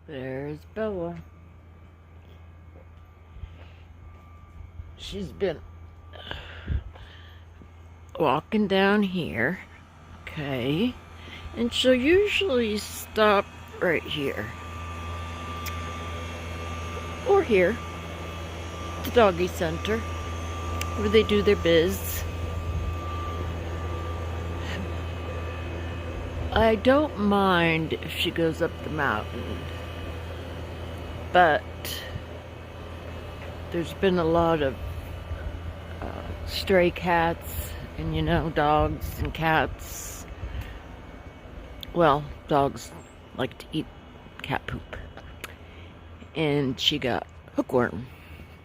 There's Bella. She's been walking down here, okay, and she'll usually stop right here or here, the doggy center, where they do their biz. I don't mind if she goes up the mountain, but there's been a lot of stray cats and, dogs and cats. Well, dogs like to eat cat poop. And she got hookworm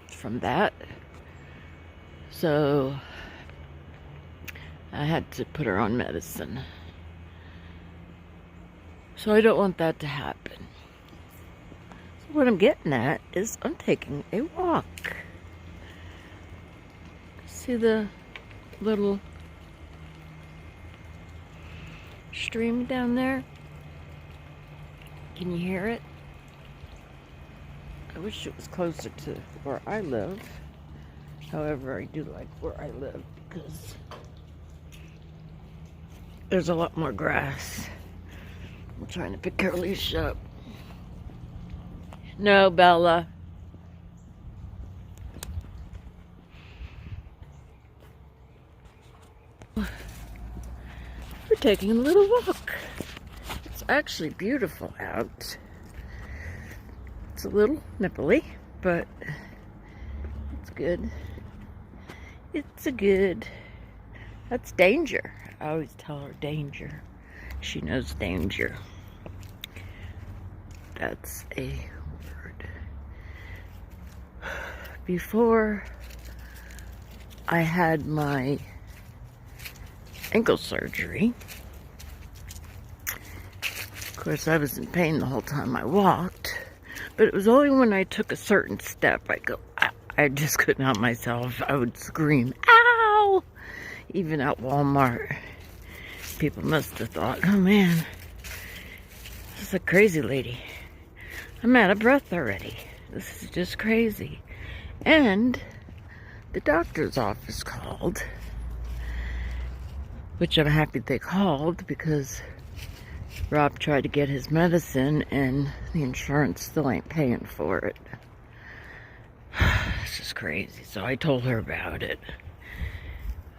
from that. So I had to put her on medicine. So I don't want that to happen. So what I'm getting at is I'm taking a walk. See the little stream down there? Can you hear it? I wish it was closer to where I live. However, I do like where I live because there's a lot more grass. I'm trying to pick her leash up. No, Bella. We're taking a little walk. It's actually beautiful out. It's a little nipply, but it's good. It's a good. That's danger. I always tell her danger. She knows danger. That's a word. Before I had my ankle surgery, of course I was in pain the whole time I walked, but it was only when I took a certain step I just couldn't help myself. I would scream, ow! Even at Walmart. People must have thought, oh man, this is a crazy lady. I'm out of breath already. This is just crazy. And the doctor's office called, which I'm happy they called because Rob tried to get his medicine and the insurance still ain't paying for it. It's just crazy. So I told her about it.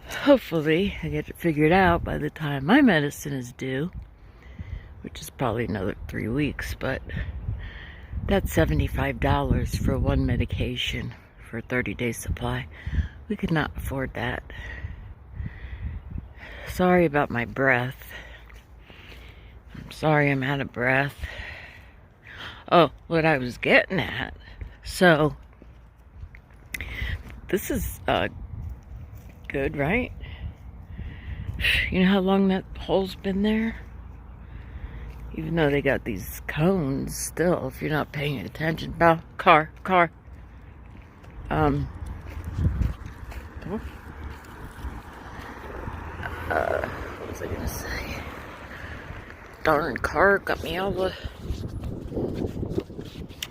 Hopefully I get it figured out by the time my medicine is due, which is probably another 3 weeks, but that's $75 for one medication for a 30-day supply. We could not afford that. Sorry about my breath. I'm sorry I'm out of breath. Oh, what I was getting at. So, this is good, right? You know how long that hole's been there? Even though they got these cones still, if you're not paying attention. Car. What was I gonna say? Darn car got me all the...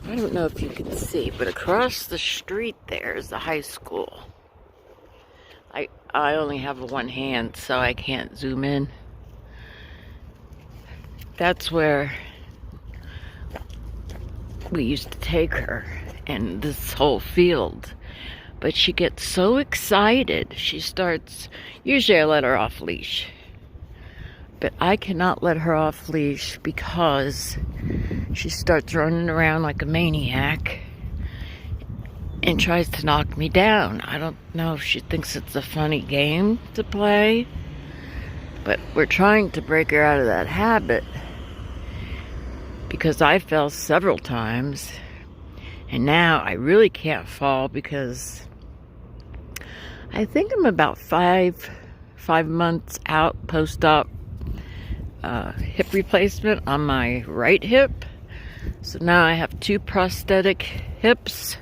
I don't know if you can see, but across the street there is the high school. I only have one hand, so I can't zoom in. That's where we used to take her, and this whole field. But she gets so excited, she starts, usually I let her off leash. But I cannot let her off leash because she starts running around like a maniac and tries to knock me down. I don't know if she thinks it's a funny game to play, but we're trying to break her out of that habit because I fell several times and now I really can't fall because I think I'm about five months out post-op hip replacement on my right hip. So now I have 2 prosthetic hips.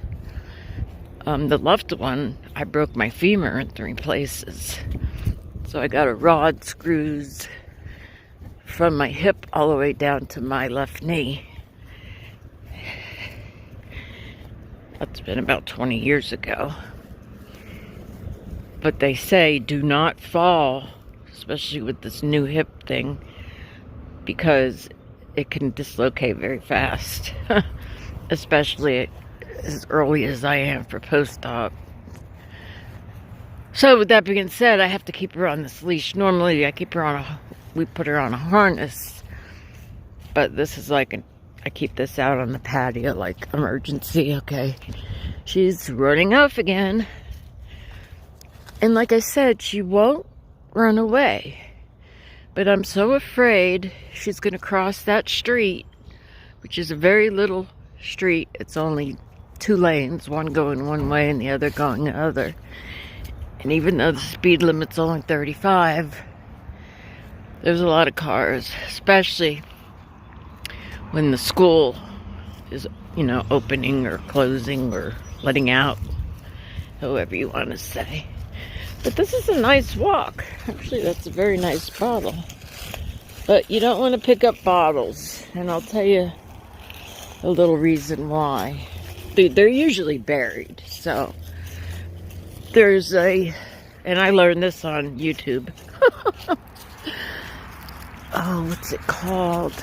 The left one, I broke my femur in 3 places. So I got a rod screws from my hip all the way down to my left knee. That's been about 20 years ago. But they say do not fall, especially with this new hip thing, because it can dislocate very fast. Especially as early as I am for post-op. So with that being said, I have to keep her on this leash. Normally we put her on a harness. But this is like I keep this out on the patio like emergency. Okay, she's running off again. And like I said, she won't run away. But I'm so afraid she's going to cross that street, which is a very little street. It's only 2 lanes, one going one way and the other going the other. And even though the speed limit's only 35, there's a lot of cars, especially when the school is, opening or closing or letting out, however you want to say. But this is a nice walk. Actually, that's a very nice bottle. But you don't want to pick up bottles. And I'll tell you a little reason why. They're usually buried. So, there's and I learned this on YouTube. Oh, what's it called?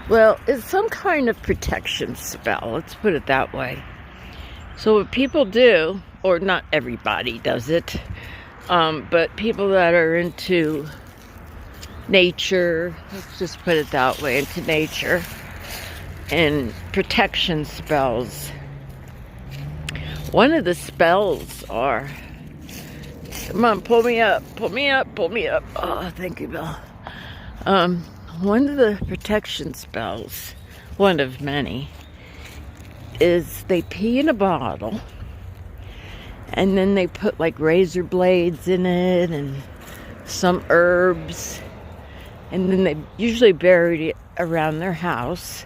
Well, it's some kind of protection spell. Let's put it that way. So what people do, or not everybody does it, but people that are into nature, let's just put it that way, into nature, and protection spells. One of the spells are, come on, pull me up, pull me up, pull me up. Oh, thank you, Bill. One of the protection spells, one of many, is they pee in a bottle and then they put like razor blades in it and some herbs, and then they usually bury it around their house,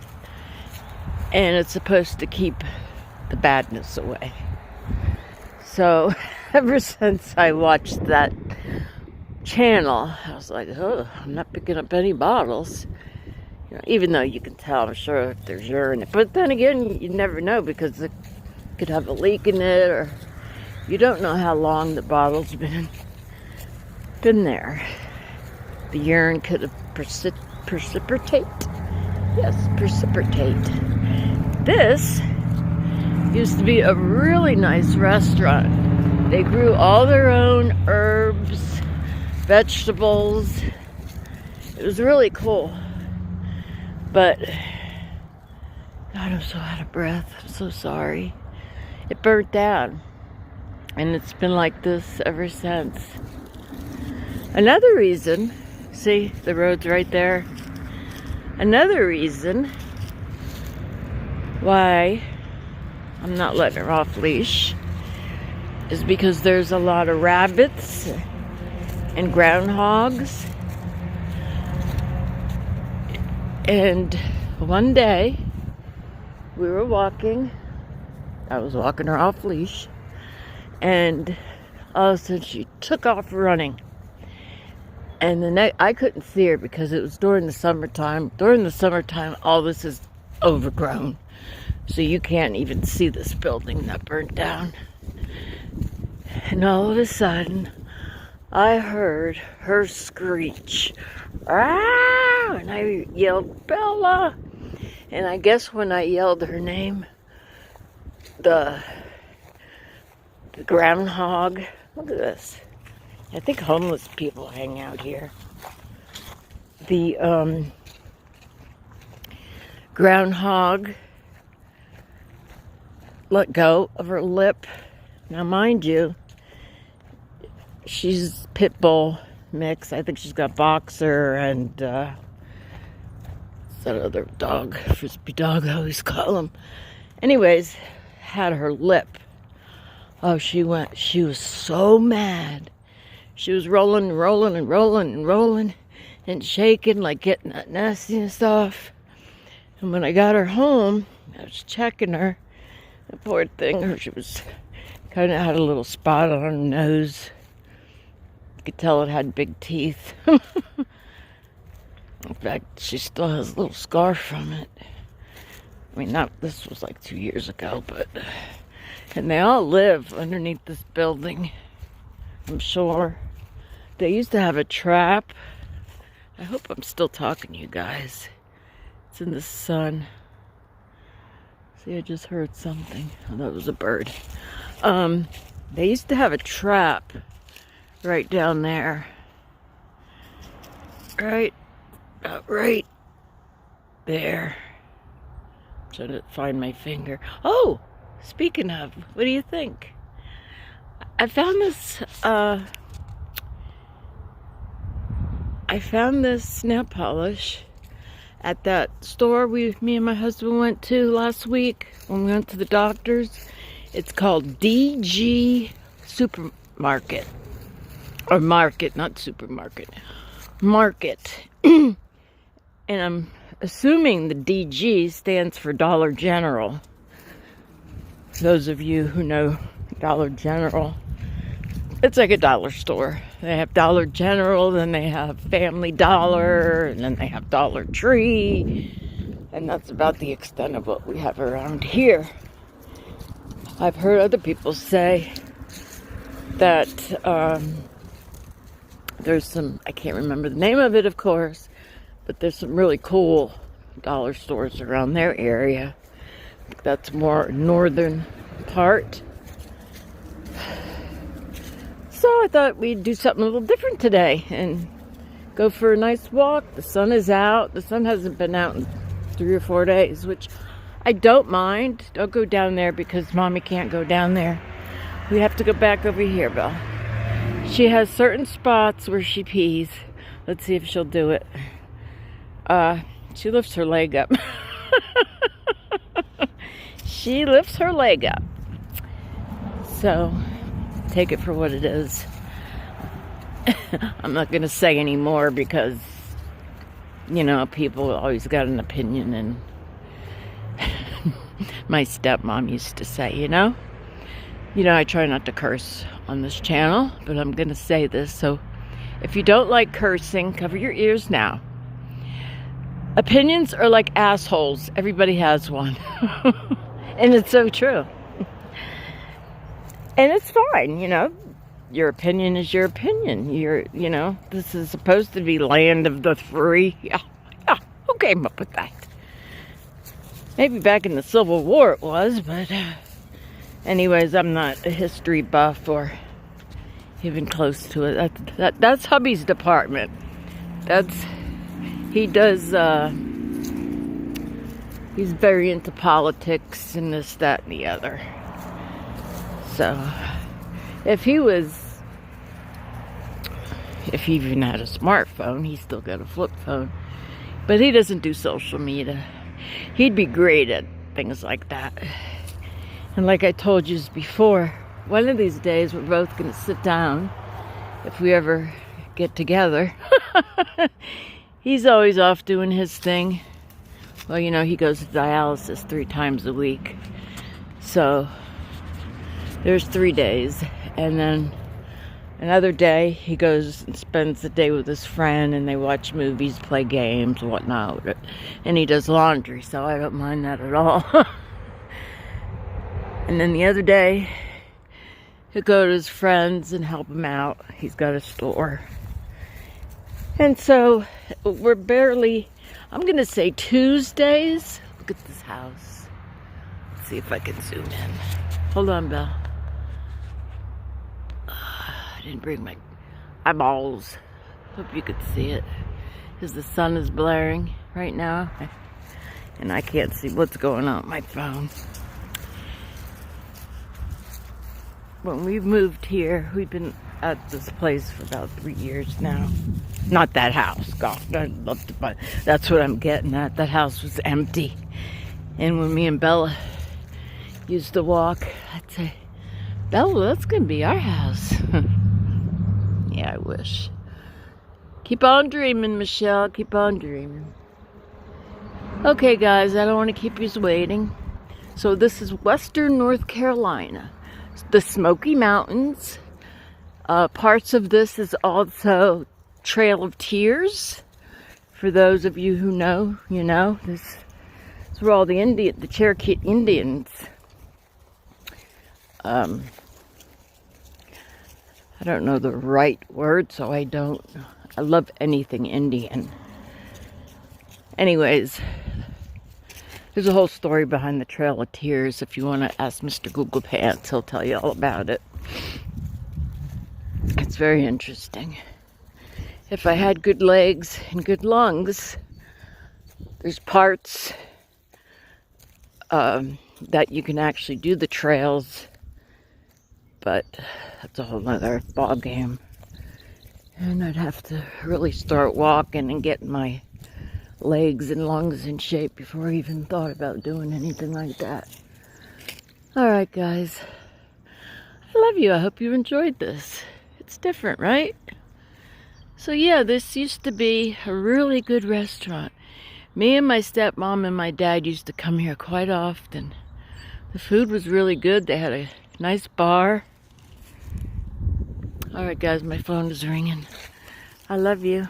and it's supposed to keep the badness away. So ever since I watched that channel, I was like, oh, I'm not picking up any bottles. Even though you can tell, I'm sure, if there's urine in it. But then again, you never know, because it could have a leak in it, or you don't know how long the bottle's been there. The urine could have precipitate. Yes, precipitate. This used to be a really nice restaurant. They grew all their own herbs, vegetables. It was really cool. But, God, I'm so out of breath. I'm so sorry. It burnt down. And it's been like this ever since. Another reason, see, the road's right there. Another reason why I'm not letting her off leash is because there's a lot of rabbits and groundhogs. And one day, we were walking. I was walking her off leash. And all of a sudden, she took off running. And I couldn't see her because it was during the summertime. During the summertime, all this is overgrown. So you can't even see this building that burnt down. And all of a sudden, I heard her screech. Ah! And I yelled, Bella! And I guess when I yelled her name, the groundhog, look at this. I think homeless people hang out here. The groundhog let go of her lip. Now, mind you, she's pit bull mix. I think she's got boxer and that other dog, frisbee dog, I always call him. Anyways, had her lip. Oh, she was so mad. She was rolling and shaking, like getting that nastiness off. And when I got her home, I was checking her. The poor thing, she was kind of had a little spot on her nose. You could tell it had big teeth. In fact, she still has a little scar from it. I mean, this was like 2 years ago, but And they all live underneath this building, I'm sure. They used to have a trap. I hope I'm still talking to you guys. It's in the sun. See, I just heard something. Oh, that was a bird. They used to have a trap right down there. Right there. I'm trying to find my finger. Oh, speaking of, what do you think? I found this nail polish at that store me and my husband went to last week when we went to the doctor's. It's called DG Supermarket. Or Market, not Supermarket. Market. And I'm assuming the DG stands for Dollar General. For those of you who know Dollar General, it's like a dollar store. They have Dollar General, then they have Family Dollar, and then they have Dollar Tree. And that's about the extent of what we have around here. I've heard other people say that there's some, I can't remember the name of it, of course, but there's some really cool dollar stores around their area. That's more northern part. So I thought we'd do something a little different today and go for a nice walk. The sun is out. The sun hasn't been out in 3 or 4 days, which I don't mind. Don't go down there because Mommy can't go down there. We have to go back over here, Belle. She has certain spots where she pees. Let's see if she'll do it. She lifts her leg up. She lifts her leg up. So, take it for what it is. I'm not going to say any more because, you know, people always got an opinion, and my stepmom used to say, you know, I try not to curse on this channel, but I'm going to say this. So if you don't like cursing, cover your ears now. Opinions are like assholes. Everybody has one. And it's so true. And it's fine, you know. Your opinion is your opinion. This is supposed to be land of the free. Yeah, who came up with that? Maybe back in the Civil War it was, but anyways, I'm not a history buff or even close to it. That's hubby's department. He does, he's very into politics and this, that, and the other. So, if he even had a smartphone, he's still got a flip phone. But he doesn't do social media. He'd be great at things like that. And like I told you before, one of these days we're both going to sit down, if we ever get together. He's always off doing his thing. Well, you know, he goes to dialysis 3 times a week. So, there's 3 days. And then another day, he goes and spends the day with his friend, and they watch movies, play games, whatnot. And he does laundry, so I don't mind that at all. And then the other day, he'll go to his friends and help him out. He's got a store. And so, we're barely, I'm going to say Tuesdays. Look at this house. Let's see if I can zoom in. Hold on, Belle. I didn't bring my eyeballs. Hope you could see it. Because the sun is blaring right now. And I can't see what's going on with my phone. When we moved here, we've been at this place for about 3 years now. Not that house. God, I'd love to buy. That's what I'm getting at. That house was empty. And when me and Bella used to walk, I'd say, Bella, that's going to be our house. Yeah, I wish. Keep on dreaming, Michelle. Keep on dreaming. Okay, guys, I don't want to keep you waiting. So this is Western North Carolina. The Smoky Mountains. Parts of this is also Trail of Tears. For those of you who know, you know. This is where all the Cherokee Indians I don't know the right word, so I love anything Indian. Anyways, there's a whole story behind the Trail of Tears. If you want to ask Mr. Google Pants, he'll tell you all about it. It's very interesting. If I had good legs and good lungs, there's parts that you can actually do the trails, but that's a whole nother ball game. And I'd have to really start walking and getting my legs and lungs in shape before I even thought about doing anything like that. Alright guys, I love you. I hope you enjoyed this. It's different, right? So yeah, this used to be a really good restaurant. Me and my stepmom and my dad used to come here quite often. The food was really good. They had a nice bar. Alright guys, my phone is ringing. I love you.